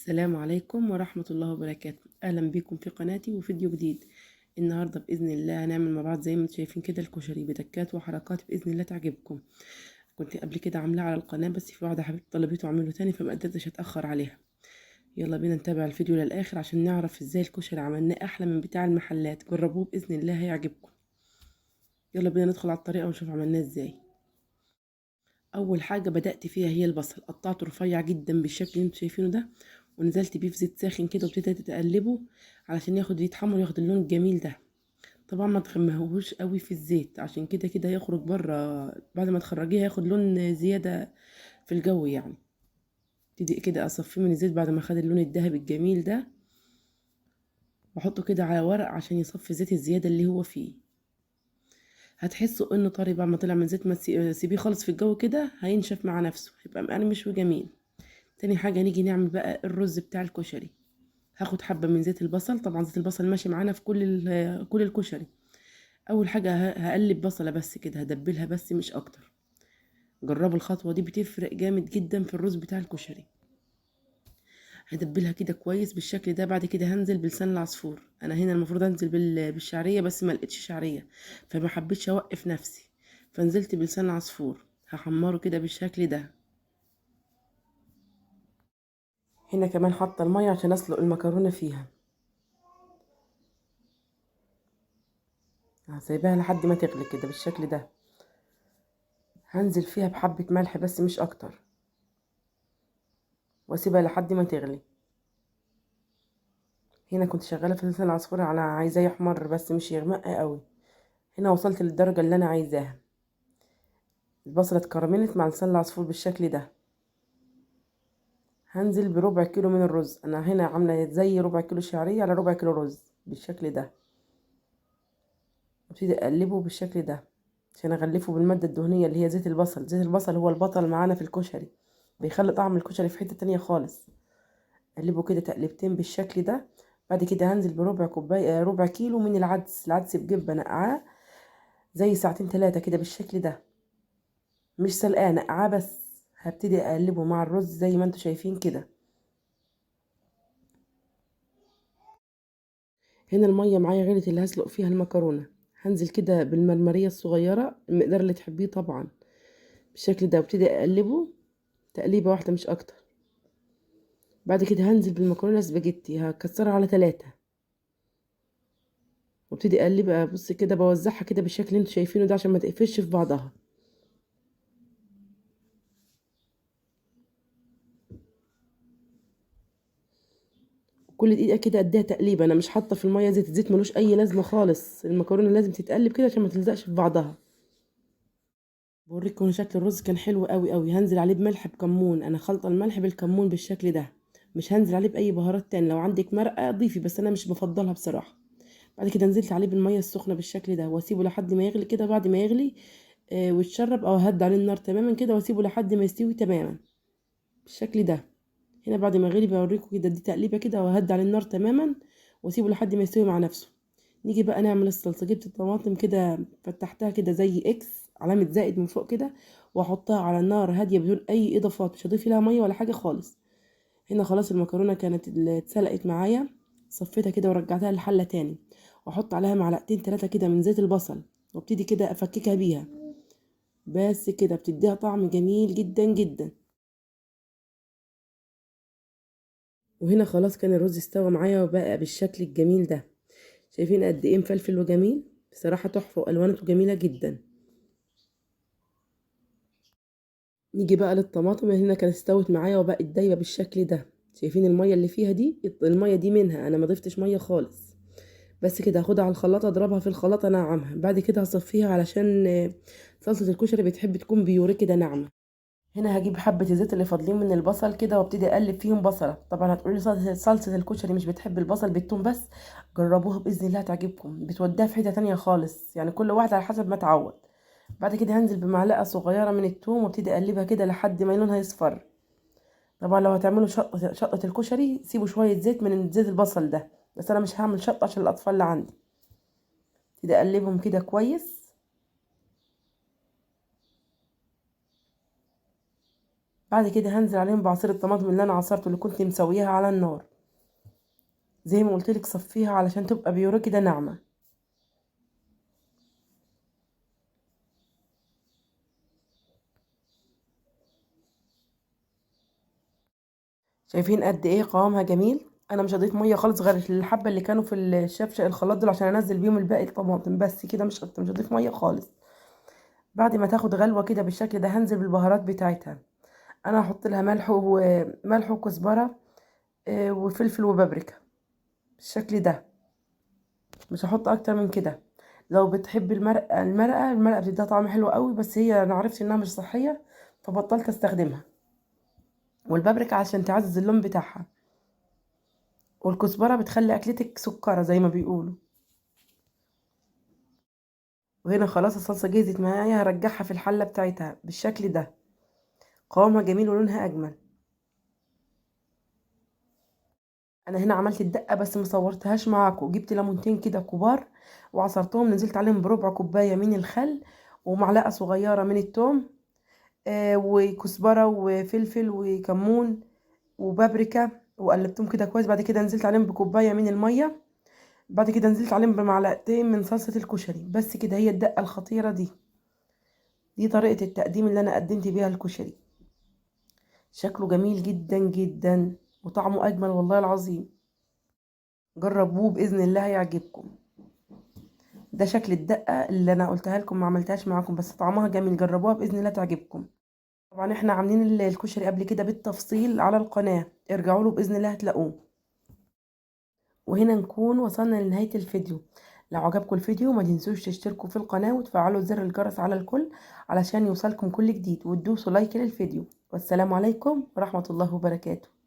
السلام عليكم ورحمة الله وبركاته. أهلا بكم في قناتي وفيديو جديد. النهاردة بإذن الله هنعمل مع بعض زي ما انتم شايفين كده الكشري بتكات وحركات بإذن الله تعجبكم. كنت قبل كده عاملاه على القناة بس في واحدة حبيبتي طلبته أعمله تاني فما قدرتش أتأخر عليها. يلا بينا نتابع الفيديو للآخر عشان نعرف ازاي الكشري عملناه أحلى من بتاع المحلات. جربوه بإذن الله هيعجبكم. يلا بينا ندخل على الطريقة ونشوف عملناه ازاي. اول حاجه بدات فيها هي البصل، قطعته رفيع جدا بالشكل اللي انتوا شايفينه ده، ونزلت بيه في زيت ساخن كده وابتديت اقلبه علشان يتحمر وياخد اللون الجميل ده. طبعا ما تغمهوش قوي في الزيت عشان كده هيخرج بره، بعد ما تخرجيه هياخد لون زياده في الجو يعني. ابتدي كده اصفيه من الزيت بعد ما خد اللون الذهبي الجميل ده، واحطه كده على ورق عشان يصفي الزيت الزياده اللي هو فيه. هتحسوا انه طري بعد ما طلع من زيت، ما تسيبيه خالص في الجو كده هينشف مع نفسه، هيبقى مقرمش وجميل. تاني حاجة نيجي نعمل بقى الرز بتاع الكشري. هاخد حبة من زيت البصل، طبعا زيت البصل ماشي معانا في كل الكشري. اول حاجة هقلب بصلة بس كده، هدبلها بس مش اكتر. جربوا الخطوة دي بتفرق جامد جدا في الرز بتاع الكشري. هدبلها كده كويس بالشكل ده. بعد كده هنزل بلسان العصفور. انا هنا المفروض انزل بالشعرية بس ما لقيتش شعرية، فما حبيتش اوقف نفسي، فنزلت بلسان العصفور. هحمره كده بالشكل ده. هنا كمان حاطه المية عشان اسلق المكرونة فيها، سايباها لحد ما تغلي كده بالشكل ده. هنزل فيها بحبة ملح بس مش اكتر، واسيبها لحد ما تغلي. هنا كنت شغالة في لسان العصفور على عايزاه يحمر بس مش يغمق قوي. هنا وصلت للدرجة اللي انا عايزاها. البصلة اتكرملت مع لسان العصفور بالشكل ده. هنزل بربع كيلو من الرز. انا هنا عاملة زي ربع كيلو شعرية على ربع كيلو رز بالشكل ده. ابتدي اقلبه بالشكل ده عشان اغلفه بالمادة الدهنية اللي هي زيت البصل. زيت البصل هو البطل معانا في الكشري، بيخلي طعم الكشري في حتة تانية خالص. اقلبه كده تقلبتين بالشكل ده. بعد كده هنزل بربع كوبايه ربع كيلو من العدس بجبه نقعاه زي ساعتين 3 كده بالشكل ده، مش سلقاه، نقعاه بس. هبتدي اقلبه مع الرز زي ما انتوا شايفين كده. هنا الميه معايا غلت اللي هسلق فيها المكرونه. هنزل كده بالمرمريه الصغيره، المقدار اللي تحبيه طبعا، بالشكل ده، وابتدي اقلبه تقليبه واحده مش اكتر. بعد كده هنزل بالمكرونه سباجيتي، هكسرها على 3، وابتدي اقلبها. بص كده بوزعها كده بالشكل اللي انتوا شايفينه ده عشان ما تقفش في بعضها. كل دقيقه كده اديها تقليبه. انا مش حاطه في الميه زيت، الزيت ملوش اي لازمه خالص. المكرونه لازم تتقلب كده عشان ما تلزقش في بعضها. بوريكم شكل الرز كان حلو قوي قوي. هنزل عليه بملح بكمون، انا خلطه الملح بالكمون بالشكل ده، مش هنزل عليه باي بهارات تاني. لو عندك مرقه ضيفي بس انا مش بفضلها بصراحه. بعد كده نزلت عليه بالميه السخنه بالشكل ده، واسيبه لحد ما يغلي كده. بعد ما يغلي ويتشرب، او اهدي عليه النار تماما كده واسيبه لحد ما يستوي تماما بالشكل ده. هنا بعد ما غلي بوريكم كده، دي تقليبه كده وهدي عليه النار تماما واسيبه لحد ما يستوي مع نفسه. نيجي بقى نعمل الصلصه. جبت الطماطم كده فتحتها كده زي اكس، علامه زائد من فوق كده، واحطها على النار هاديه بدون اي اضافات، مش هضيف لها ميه ولا حاجه خالص. هنا خلاص المكرونه كانت اللي اتسلقت معايا، صفيتها كده ورجعتها الحله تاني، واحط عليها معلقتين 3 كده من زيت البصل، وابتدي كده افككها بيها. بس كده بتديها طعم جميل جدا جدا. وهنا خلاص كان الرز استوى معايا وبقى بالشكل الجميل ده. شايفين قد ايه مفلفل وجميل؟ بصراحة تحفة، والوانته جميلة جدا. نيجي بقى للطماطم. هنا كانت استوت معايا وبقت دايبة بالشكل ده. شايفين المية اللي فيها دي؟ المية دي منها، انا ما ضفتش مية خالص. بس كده هاخدها على الخلاطة، اضربها في الخلاطة ناعمها. بعد كده هصفيها علشان صلصة الكشري بتحب تكون بيوري كده ناعمة. هنا هجيب حبة الزيت اللي فاضلين من البصل كده وابتدي اقلب فيهم بصلة. طبعا هتقولي صلصة الكشري مش بتحب البصل بالثوم بس، جربوها بإذن الله تعجبكم، بتوديها في حتة تانية خالص يعني، كل واحد على حسب ما تعود. بعد كده هنزل بمعلقة صغيرة من الثوم وابتدي اقلبها كده لحد ما لونها يصفر. طبعا لو هتعملوا شطة الكشري سيبوا شوية زيت من زيت البصل ده، بس انا مش هعمل شطة عشان الاطفال اللي عندي. ابتدي اقلبهم كده كويس. بعد كده هنزل عليهم بعصير الطماطم اللي انا عصرته، اللي كنت مسويها على النار زي ما قلت لك. صفيها علشان تبقى بيورو كده ناعمه. شايفين قد ايه قوامها جميل؟ انا مش هضيف ميه خالص غير الحبه اللي كانوا في الشفشق الخلاط دول عشان انزل بيهم الباقي الطماطم بس كده، مش اكتر، مش هضيف ميه خالص. بعد ما تاخد غلوه كده بالشكل ده هنزل بالبهارات بتاعتها. انا هحط لها ملح وكزبره وفلفل وبابريكا بالشكل ده، مش هحط اكتر من كده. لو بتحب المرقه بتديها طعم حلو قوي، بس هي انا عرفت انها مش صحيه فبطلت استخدمها. والبابريكا عشان تعزز اللون بتاعها، والكزبره بتخلي اكلتك سكره زي ما بيقولوا. وهنا خلاص الصلصه جهزت معايا، هرجعها في الحله بتاعتها بالشكل ده. قوامها جميل ولونها اجمل. انا هنا عملت الدقه بس ما صورتهاش معاكم. جبت ليمونتين كده كبار وعصرتهم، نزلت عليهم بربع كوبايه من الخل ومعلقه صغيره من الثوم، وكزبره وفلفل وكمون وبابريكا، وقلبتهم كده كويس. بعد كده نزلت عليهم بكوبايه من الميه. بعد كده نزلت عليهم بمعلقتين من صلصه الكشري. بس كده هي الدقه الخطيره دي. دي طريقه التقديم اللي انا قدمت بيها الكشري. شكله جميل جدا جدا وطعمه اجمل والله العظيم. جربوه باذن الله هيعجبكم. ده شكل الدقه اللي انا قلتها لكم، ما عملتهاش معاكم بس طعمها جميل. جربوها باذن الله تعجبكم. طبعا احنا عاملين الكشري قبل كده بالتفصيل على القناه، ارجعوا له باذن الله هتلاقوه. وهنا نكون وصلنا لنهايه الفيديو. لو عجبكم الفيديو ما تنسوش تشتركوا في القناه وتفعلوا زر الجرس على الكل علشان يوصلكم كل جديد، وتدوسوا لايك للفيديو. والسلام عليكم ورحمه الله وبركاته.